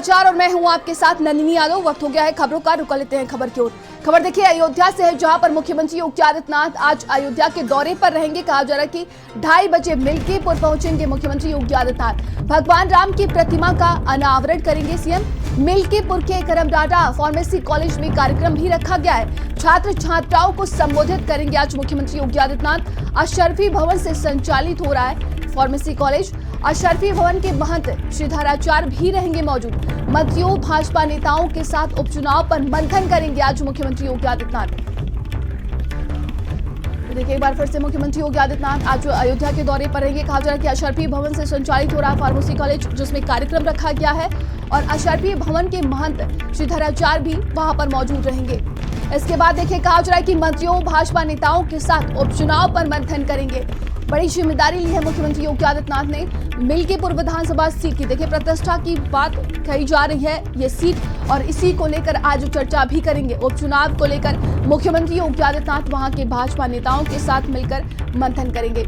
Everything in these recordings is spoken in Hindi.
समाचार और मैं हूं आपके साथ नंदिनी यादव। वक्त हो गया है खबरों का, रुका लेते हैं खबर की ओर। खबर देखिए अयोध्या से है, जहां पर मुख्यमंत्री योगी आदित्यनाथ आज अयोध्या के दौरे पर रहेंगे। कहा जा रहा है कि 2:30 बजे मिल्कीपुर पहुंचेंगे मुख्यमंत्री योगी आदित्यनाथ। भगवान राम की प्रतिमा का अनावरण करेंगे सीएम। मिल्कीपुर के करमडाडा फार्मेसी कॉलेज में कार्यक्रम भी रखा गया है। छात्र छात्राओं को संबोधित करेंगे आज मुख्यमंत्री योगी आदित्यनाथ। अशरफी भवन से संचालित हो रहा है फार्मेसी कॉलेज। अशरफी भवन के महंत श्रीधराचार्य भी रहेंगे मौजूद। मंत्रियों भाजपा नेताओं के साथ उपचुनाव पर मंथन करेंगे आज मुख्यमंत्री योगी आदित्यनाथ। तो देखिए एक बार फिर से मुख्यमंत्री योगी आदित्यनाथ आज अयोध्या के दौरे पर रहेंगे। कहा जा रहा है कि अशरफी भवन से संचालित हो रहा है फार्मेसी कॉलेज, जिसमें कार्यक्रम रखा गया है और अशरफी भवन के महंत श्रीधराचार्य भी वहां पर मौजूद रहेंगे। इसके बाद देखिए कहा जा रहा है कि मंत्रियों भाजपा नेताओं के साथ उपचुनाव पर मंथन करेंगे। बड़ी जिम्मेदारी ली है मुख्यमंत्री योगी आदित्यनाथ ने मिल्कीपुर विधानसभा सीट की। देखिए प्रतिष्ठा की बात कही जा रही है ये सीट, और इसी को लेकर आज चर्चा भी करेंगे। उपचुनाव को लेकर मुख्यमंत्री योगी आदित्यनाथ वहां के भाजपा नेताओं के साथ मिलकर मंथन करेंगे।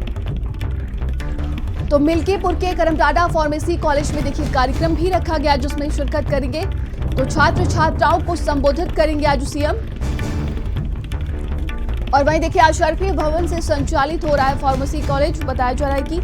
तो मिल्कीपुर के करमडाडा फार्मेसी कॉलेज में देखिए कार्यक्रम भी रखा गया, जिसमें शिरकत करेंगे। तो छात्र छात्राओं को संबोधित करेंगे आज सीएम। और वहीं देखिए अशरफी भवन से संचालित हो रहा है फार्मेसी कॉलेज। बताया जा रहा है कि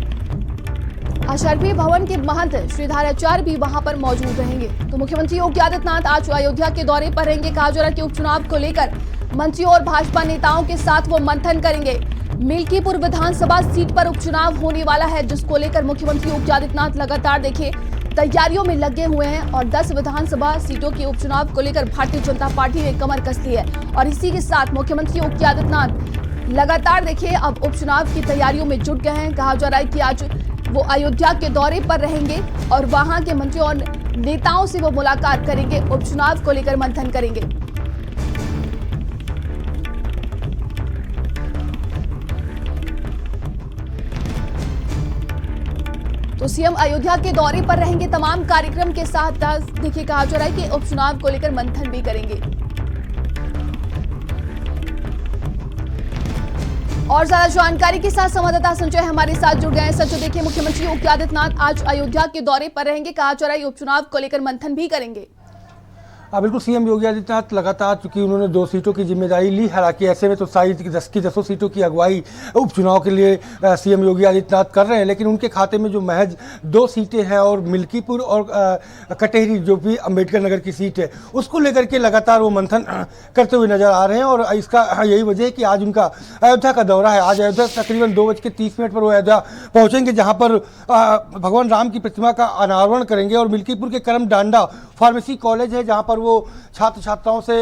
अशरफी भवन के महंत श्रीधराचार्य भी वहां पर मौजूद रहेंगे। तो मुख्यमंत्री योगी आदित्यनाथ आज अयोध्या के दौरे पर रहेंगे। कहा जा रहा है कि उपचुनाव को लेकर मंत्रियों और भाजपा नेताओं के साथ वो मंथन करेंगे। मिल्कीपुर विधानसभा सीट पर उपचुनाव होने वाला है, जिसको लेकर मुख्यमंत्री योगी आदित्यनाथ लगातार देखिए तैयारियों में लगे हुए हैं। और 10 विधानसभा सीटों के उपचुनाव को लेकर भारतीय जनता पार्टी ने कमर कस ली है। और इसी के साथ मुख्यमंत्री योगी आदित्यनाथ लगातार देखिए अब उपचुनाव की तैयारियों में जुट गए हैं। कहा जा रहा है कि आज वो अयोध्या के दौरे पर रहेंगे और वहां के मंत्रियों और नेताओं से वो मुलाकात करेंगे, उपचुनाव को लेकर मंथन करेंगे। तो सीएम अयोध्या के दौरे पर रहेंगे। तमाम कार्यक्रम के साथ देखिए कहा जा रहा है कि उपचुनाव को लेकर मंथन भी करेंगे। और ज्यादा जानकारी के साथ संवाददाता संजय हमारे साथ जुड़ गए हैं। संजय देखिए मुख्यमंत्री योगी आदित्यनाथ आज अयोध्या के दौरे पर रहेंगे। कहा जा रहा है उपचुनाव को लेकर मंथन भी करेंगे। बिल्कुल, सीएम योगी आदित्यनाथ लगातार चूंकि उन्होंने 2 सीटों की जिम्मेदारी ली, हालांकि ऐसे में तो सारी 10 की 10 सीटों की अगुवाई उपचुनाव के लिए सीएम योगी आदित्यनाथ कर रहे हैं, लेकिन उनके खाते में जो महज 2 सीटें हैं और मिल्कीपुर और कटेहरी जो भी अंबेडकर नगर की सीट है, उसको लेकर के लगातार वो मंथन करते हुए नजर आ रहे हैं। और इसका यही वजह है कि आज उनका अयोध्या का दौरा है। आज अयोध्या तकरीबन 2:30 पर वो अयोध्या पहुँचेंगे, जहाँ पर भगवान राम की प्रतिमा का अनावरण करेंगे। और मिल्कीपुर के करमडाडा फार्मेसी कॉलेज है, जहाँ पर वो छात्र छात्राओं से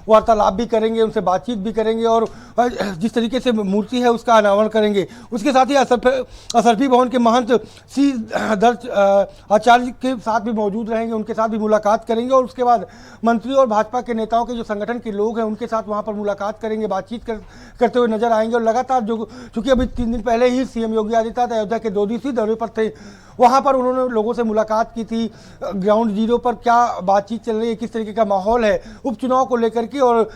वार्तालाप भी करेंगे, उनसे बातचीत भी करेंगे और जिस तरीके से मूर्ति है उसका अनावरण करेंगे। उसके साथ ही अशरफी भवन के महंत श्रीधराचार्य आचार्य के साथ भी मौजूद रहेंगे, उनके साथ भी मुलाकात करेंगे। और उसके बाद मंत्री और भाजपा के नेताओं के जो संगठन के लोग हैं उनके साथ वहाँ पर मुलाकात करेंगे, बातचीत करते हुए नजर आएंगे। और लगातार जो चूँकि अभी 3 दिन पहले ही सीएम योगी आदित्यनाथ अयोध्या के 2 दिवसीय दौरे पर थे, वहाँ पर उन्होंने लोगों से मुलाकात की थी। ग्राउंड जीरो पर क्या बातचीत चल रही है, किस तरीके का माहौल है उपचुनाव को लेकर के, और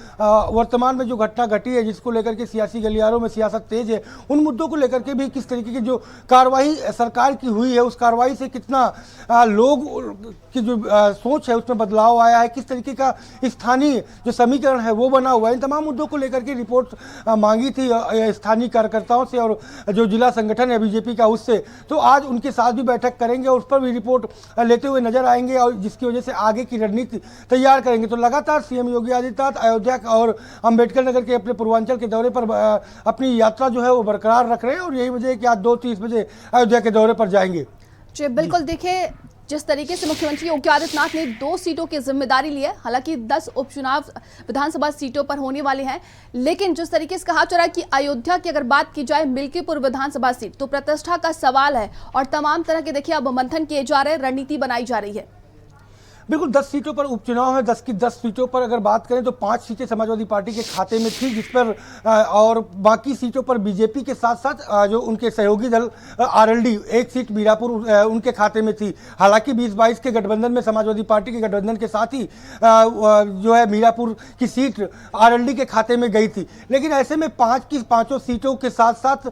वर्तमान में जो घटना घटी है जिसको लेकर के सियासी गलियारों में सियासत तेज है, उन मुद्दों को लेकर के भी किस तरीके की जो कार्रवाई सरकार की हुई है, उस कार्रवाई से कितना लोग की जो सोच है उसमें बदलाव आया है, किस तरीके का स्थानीय जो समीकरण है वो बना हुआ है, इन तमाम मुद्दों को लेकर के रिपोर्ट मांगी थी स्थानीय कार्यकर्ताओं से और जो जिला संगठन है बीजेपी का उससे। तो आज उनके साथ भी बैठक करेंगे और उस पर भी रिपोर्ट लेते हुए नजर आएंगे और जिसकी वजह से आगे की रणनीति तैयार करेंगे। तो लगातार सीएम योगी आदित्यनाथ अयोध्या और अंबेडकर नगर के अपने पूर्वांचल के दौरे पर अपनी यात्रा जो है वो बरकरार रख रहे हैं और यही वजह है कि आज 2:30 बजे अयोध्या के दौरे पर जाएंगे। जी बिल्कुल, देखिए जिस तरीके से मुख्यमंत्री योगी आदित्यनाथ ने 2 सीटों की जिम्मेदारी ली है, हालांकि 10 उपचुनाव विधानसभा सीटों पर होने वाले हैं, लेकिन जिस तरीके से कहा जा रहा है कि अयोध्या की अगर बात की जाए मिल्कीपुर विधानसभा सीट, तो प्रतिष्ठा का सवाल है और तमाम तरह के देखिए अब मंथन किए जा रहे हैं, रणनीति बनाई जा रही है। बिल्कुल, 10 सीटों पर उपचुनाव है। 10 की 10 सीटों पर अगर बात करें तो 5 सीटें समाजवादी पार्टी के खाते में थी, जिस पर और बाकी सीटों पर बीजेपी के साथ साथ जो उनके सहयोगी दल आरएलडी 1 सीट मीरापुर उनके खाते में थी। हालांकि 20-22 के गठबंधन में समाजवादी पार्टी के गठबंधन के साथ ही जो है मीरापुर की सीट आरएलडी के खाते में गई थी। लेकिन ऐसे में 5 की 5 सीटों के साथ साथ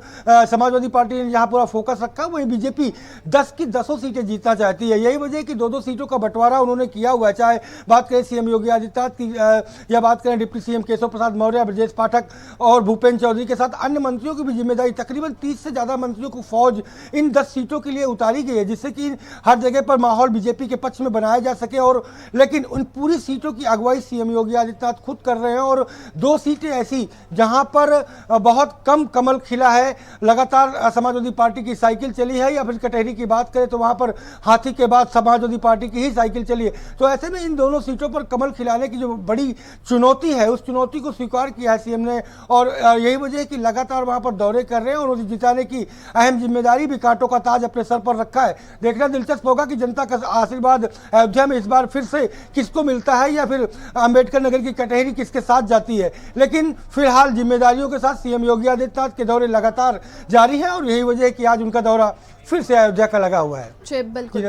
समाजवादी पार्टी ने जहाँ पूरा फोकस रखा, वहीं बीजेपी 10 की 10 सीटें जीतना चाहती है। यही वजह है कि 2-2 सीटों का बंटवारा उन्होंने उन्होंने किया हुआ है, चाहे बात करें सीएम योगी आदित्यनाथ की या बात करें डिप्टी सीएम केशव प्रसाद मौर्य, ब्रजेश पाठक और भूपेंद्र चौधरी के साथ अन्य मंत्रियों की भी जिम्मेदारी, तकरीबन 30 से ज़्यादा मंत्रियों को फौज इन 10 सीटों के लिए उतारी गई है, जिससे कि हर जगह पर माहौल बीजेपी के पक्ष में बनाया जा सके। और लेकिन उन पूरी सीटों की अगुवाई सीएम योगी आदित्यनाथ खुद कर रहे हैं और 2 सीटें ऐसी जहां पर बहुत कम कमल खिला है, लगातार समाजवादी पार्टी की साइकिल चली है, या फिर कटहरी की बात करें तो वहां पर हाथी के बाद समाजवादी पार्टी की ही साइकिल चली है। तो ऐसे में इन दोनों सीटों पर कमल खिलाने की जो बड़ी चुनौती है, उस चुनौती को स्वीकार किया है सीएम ने, और यही वजह है कि लगातार वहां पर दौरे कर रहे हैं और उन्हें जिताने की अहम जिम्मेदारी भी, कांटों का ताज अपने सर पर रखा है। देखना दिलचस्प होगा कि जनता का आशीर्वाद अयोध्या में इस बार फिर से किसको मिलता है, या फिर अंबेडकर नगर की कटहरी किसके साथ जाती है। लेकिन फिलहाल जिम्मेदारियों के साथ सीएम योगी आदित्यनाथ के दौरे लगातार जारी हैं और यही वजह है कि आज उनका दौरा फिर से अयोध्या का लगा हुआ है। जी बिल्कुल।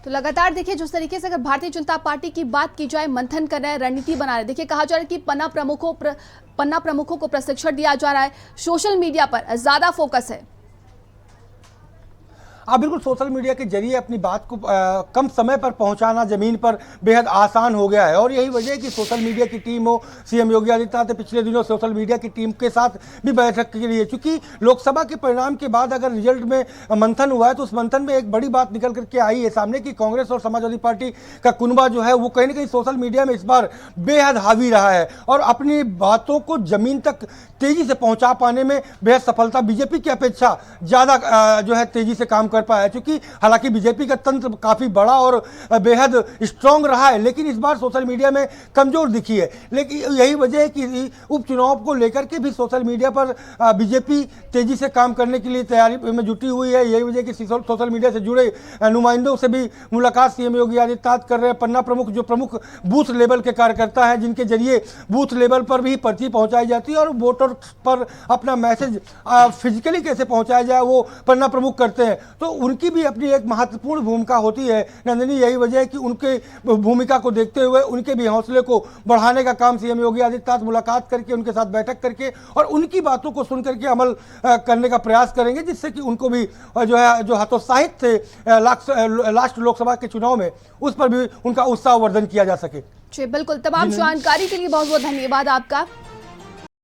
तो लगातार देखिए जिस तरीके से अगर भारतीय जनता पार्टी की बात की जाए, मंथन कर रहे हैं, रणनीति बना रहे हैं। देखिए कहा जा रहा है कि पन्ना प्रमुखों को प्रशिक्षण दिया जा रहा है, सोशल मीडिया पर ज्यादा फोकस है। आप बिल्कुल सोशल मीडिया के जरिए अपनी बात को कम समय पर पहुंचाना जमीन पर बेहद आसान हो गया है, और यही वजह है कि सोशल मीडिया की टीम हो, सीएम योगी आदित्यनाथ ने पिछले दिनों सोशल मीडिया की टीम के साथ भी बैठक के लिए, चूंकि लोकसभा के परिणाम के बाद अगर रिजल्ट में मंथन हुआ है तो उस मंथन में एक बड़ी बात निकल करके आई है सामने कि कांग्रेस और समाजवादी पार्टी का कुनबा जो है वो कहीं ना कहीं सोशल मीडिया में इस बार बेहद हावी रहा है और अपनी बातों को जमीन तक तेजी से पहुंचा पाने में बेहद सफलता बीजेपी की अपेक्षा ज़्यादा जो है तेजी से काम कर पाया है। क्योंकि हालांकि बीजेपी का तंत्र काफ़ी बड़ा और बेहद स्ट्रांग रहा है, लेकिन इस बार सोशल मीडिया में कमजोर दिखी है। लेकिन यही वजह है कि उपचुनाव को लेकर के भी सोशल मीडिया पर बीजेपी तेजी से काम करने के लिए तैयारी में जुटी हुई है। यही वजह है कि सोशल मीडिया से जुड़े नुमाइंदों से भी मुलाकात सीएम योगी आदित्यनाथ कर रहे हैं। पन्ना प्रमुख जो प्रमुख बूथ लेवल के कार्यकर्ता हैं, जिनके जरिए बूथ लेवल पर भी पर्ची पहुंचाई जाती है और वोटर पर अपना मैसेज फिजिकली कैसे पहुंचाया जाए वो पन्ना प्रमुख करते हैं, तो उनकी भी अपनी एक महत्वपूर्ण भूमिका होती है नंदिनी। यही वजह है कि उनके भूमिका को देखते हुए उनके भी हौसले को बढ़ाने का काम सीएम योगी आदित्यनाथ मुलाकात करके, उनके साथ बैठक करके और उनकी बातों को सुन करके अमल करने का प्रयास करेंगे, जिससे कि उनको भी जो हतोत्साहित थे लास्ट लोकसभा के चुनाव में, उस पर भी उनका उत्साहवर्धन किया जा सके। जी बिल्कुल, तमाम जानकारी के लिए बहुत बहुत धन्यवाद आपका।